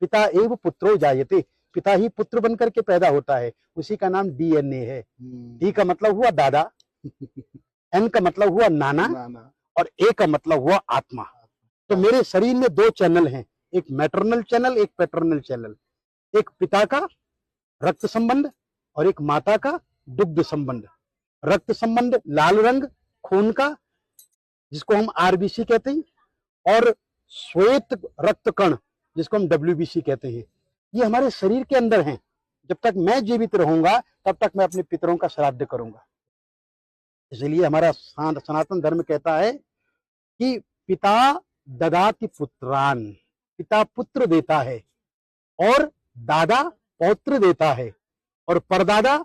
पिता एव पुत्रो जायते, पिता ही पुत्र बनकर के पैदा होता है, उसी का नाम डीएनए है। डी का मतलब हुआ दादा, एन का मतलब हुआ नाना, और ए का मतलब हुआ आत्मा। तो मेरे शरीर में दो चैनल हैं, एक मैटरनल चैनल, एक पैटर्नल चैनल। एक पिता का रक्त संबंध और एक माता का दुग्ध संबंध। रक्त संबंध लाल रंग खून का, जिसको हम आरबीसी कहते हैं, और श्वेत रक्त कण, जिसको हम डब्ल्यूबीसी कहते हैं, ये हमारे शरीर के अंदर हैं। जब तक मैं जीवित रहूंगा तब तक मैं अपने पितरों का श्राद्ध करूंगा। इसलिए हमारा सनातन धर्म कहता है कि पिता ददाति पुत्रान, पिता पुत्र देता है, और दादा पौत्र देता है, और परदादा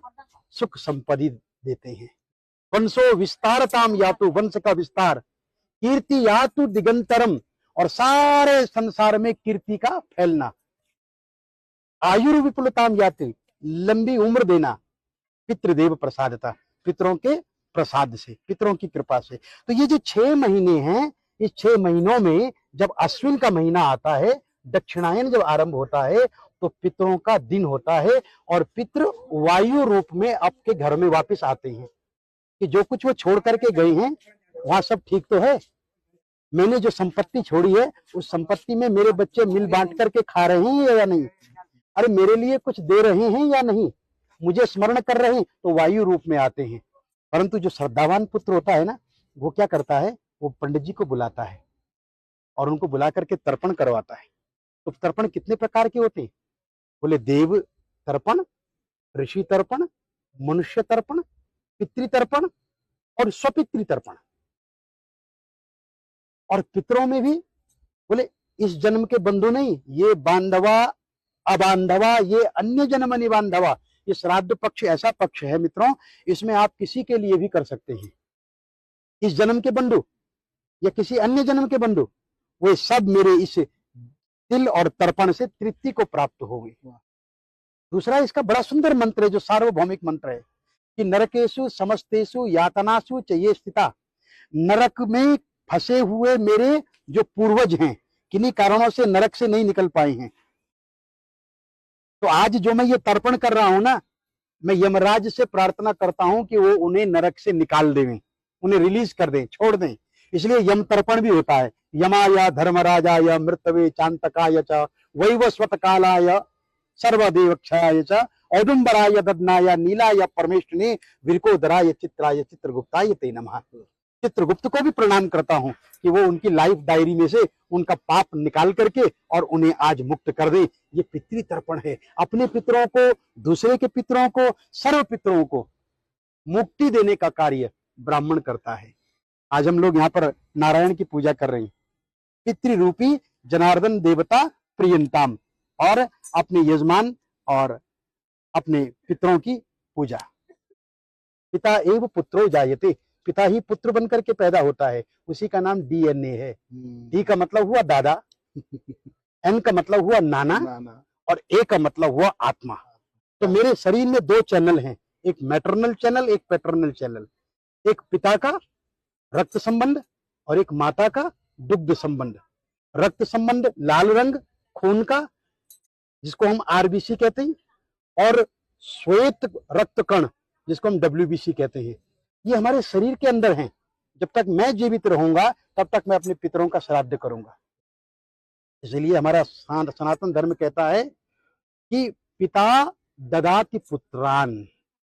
सुख संपत्ति देते हैं। वंशो विस्तारताम यातु, वंश का विस्तार, कीर्ति यातु दिगंतरम, और सारे संसार में कीर्ति का फैलना। आयुर विपुलताम याति, लंबी उम्र देना। पितृदेव प्रसादता, पितरों के प्रसाद से, पितरों की कृपा से। तो ये जो 6 महीने हैं, इस 6 महीनों में जब अश्विन का महीना आता है, दक्षिणायन जब आरंभ होता है, तो पितरों का दिन होता है, और पितृ वायु रूप में आपके घर में वापस आते हैं कि जो कुछ वो छोड़ करके गए हैं वहां सब ठीक तो है। मैंने जो संपत्ति छोड़ी है उस संपत्ति में मेरे बच्चे मिल बांट करके खा रहे हैं या नहीं, अरे मेरे लिए कुछ दे रहे हैं या नहीं, मुझे स्मरण कर रहे हैं, तो वायु रूप में आते हैं। परंतु जो श्रद्धावान पुत्र होता है ना, वो क्या करता है, वो पंडित जी को बुलाता है और उनको बुला करके तर्पण करवाता है। तो तर्पण कितने प्रकार के होते हैं? बोले देव तर्पण, ऋषि तर्पण, मनुष्य तर्पण, पितृतर्पण और स्वपितृ तर्पण। और पितरों में भी बोले इस जन्म के बंधु नहीं, ये बांधवा अबांधवा, ये अन्य जन्म निबांधवा। ये श्राद्ध पक्ष ऐसा पक्ष है मित्रों, इसमें आप किसी के लिए भी कर सकते हैं। इस जन्म के बंधु या किसी अन्य जन्म के बंधु, वे सब मेरे इस तिल और तर्पण से तृप्ति को प्राप्त होंगे। दूसरा इसका बड़ा सुंदर मंत्र है, जो सार्वभौमिक मंत्र है कि नरकेशु समस्तेषु यातनासु च ये स्थिता। नरक में फंसे हुए मेरे जो पूर्वज हैं, किन्हीं कारणों से नरक से नहीं निकल पाए हैं, तो आज जो मैं ये तर्पण कर रहा हूं ना, मैं यमराज से प्रार्थना करता हूं कि वो उन्हें नरक से निकाल दें, उन्हें रिलीज कर दें, छोड़ दें। इसलिए यम तर्पण भी होता है। यमाय धर्मराजाय मृतवे चांतकाय च वैवस्वत कालाय सर्वदेवक्षाय च औदुंबराय ददनाय नीलाय परमेष्ठिने विरकोदराय चित्राय चित्रगुप्ताय ते नमः। चित्रगुप्त को भी प्रणाम करता हूं कि वो उनकी लाइफ डायरी में से उनका पाप निकाल करके और उन्हें आज मुक्त कर दे। ये पितृ तर्पण है। अपने पितरों को, दूसरे के पितरों को, सर्व पितरों को मुक्ति देने का कार्य ब्राह्मण करता है। आज हम लोग यहाँ पर नारायण की पूजा कर रहे हैं, पितृरूपी जनार्दन देवता प्रियंताम, और अपने यजमान और अपने पितरों की पूजा। पिता एव पुत्रो जायते, पिता ही पुत्र बनकर के पैदा होता है, उसी का नाम डीएनए है। डी का मतलब हुआ दादा, एन का मतलब हुआ नाना, और ए का मतलब हुआ आत्मा। तो मेरे शरीर में दो चैनल हैं, एक मैटरनल चैनल, एक पैटर्नल चैनल। एक पिता का रक्त संबंध और एक माता का दुग्ध संबंध। रक्त संबंध लाल रंग खून का, जिसको हम आरबीसी कहते हैं, और श्वेत रक्त कण, जिसको हम डब्ल्यूबीसी कहते हैं, ये हमारे शरीर के अंदर हैं। जब तक मैं जीवित रहूंगा तब तक मैं अपने पितरों का श्राद्ध करूंगा। इसलिए हमारा सनातन धर्म कहता है कि पिता ददाति पुत्रान,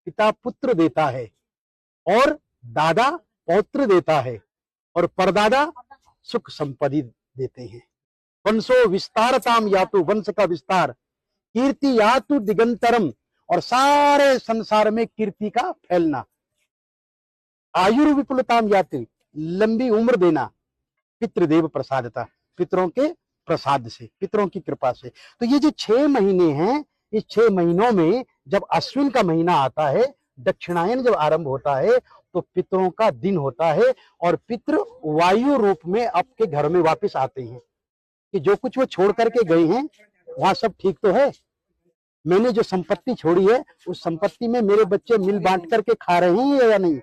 पिता पुत्र देता है, और दादा पौत्र देता है, और परदादा सुख संपत्ति देते हैं। वंशो विस्तारताम यातु, वंश का विस्तार, कीर्ति यातु दिगंतरम, और सारे संसार में कीर्ति का फैलना। आयुर विपुलताम याति, लंबी उम्र देना। पितृदेव प्रसादता, पितरों के प्रसाद से, पितरों की कृपा से। तो ये जो 6 महीने हैं, इस 6 महीनों में जब अश्विन का महीना आता है, दक्षिणायन जब आरंभ होता है, तो पितरों का दिन होता है, और पितृ वायु रूप में आपके घर में वापस आते हैं कि जो कुछ वो छोड़ करके गए हैं वहां सब ठीक तो है। मैंने जो संपत्ति छोड़ी है उस संपत्ति में मेरे बच्चे मिल बांट करके खा रहे हैं या नहीं,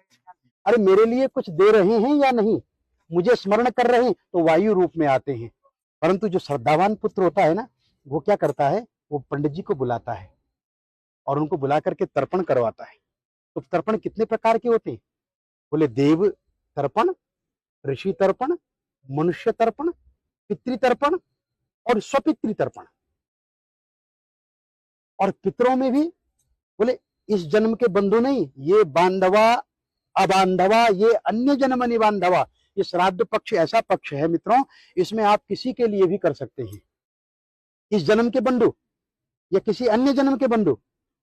अरे मेरे लिए कुछ दे रहे हैं या नहीं, मुझे स्मरण कर रहे हैं, तो वायु रूप में आते हैं। परंतु जो श्रद्धावान पुत्र होता है ना, वो क्या करता है, वो पंडित जी को बुलाता है और उनको बुला करके तर्पण करवाता है। तो तर्पण कितने प्रकार के होते हैं? बोले देव तर्पण, ऋषि तर्पण, मनुष्य तर्पण, पितृतर्पण और स्वपितृ तर्पण। और पितरों में भी बोले इस जन्म के बंधु नहीं, ये बांधवा अबांधवा, ये अन्य जन्म निबांधवा। ये श्राद्ध पक्ष ऐसा पक्ष है मित्रों, इसमें आप किसी के लिए भी कर सकते हैं। इस जन्म के बंधु या किसी अन्य जन्म के बंधु,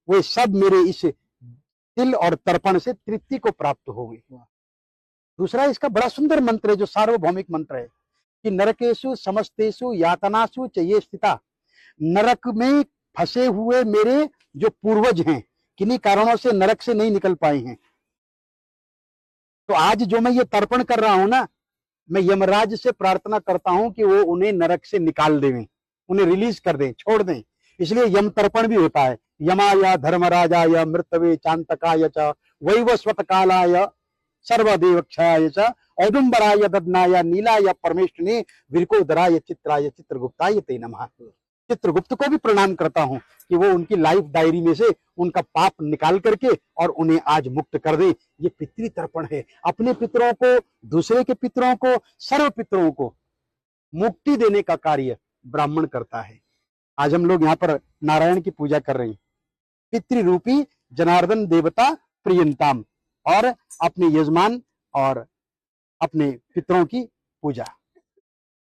वे सब मेरे इस तिल और तर्पण से तृप्ति को प्राप्त हो गई। दूसरा इसका बड़ा सुंदर मंत्र है जो सार्वभौमिक मंत्र है कि नरकेशु समस्तेषु यातनासु च ये स्थिता। नरक में फंसे हुए मेरे जो पूर्वज हैं, किन्हीं कारणों से नरक से नहीं निकल पाए हैं, तो आज जो मैं ये तर्पण कर रहा हूं ना, मैं यमराज से प्रार्थना करता हूं कि वो उन्हें नरक से निकाल दें, उन्हें रिलीज कर दें, छोड़ दें। इसलिए यम तर्पण भी होता है। यमाय धर्मराजाय मृतवे चांतकाय च वैवस्वत कालाय सर्वदेवक्षयाय च औदुंबराय ददनाय नीलाय परमेष्ठिने विरकोदराय चित्राय चित्रगुप्ताय ते नमः। चित्रगुप्त को भी प्रणाम करता हूं कि वो उनकी लाइफ डायरी में से उनका पाप निकाल करके और उन्हें आज मुक्त कर दे। ये पितृ तर्पण है। अपने पितरों को, दूसरे के पितरों को, सर्व पितरों को मुक्ति देने का कार्य ब्राह्मण करता है। आज हम लोग यहाँ पर नारायण की पूजा कर रहे हैं, पितृरूपी जनार्दन देवता प्रियंताम, और अपने यजमान और अपने पितरों की पूजा।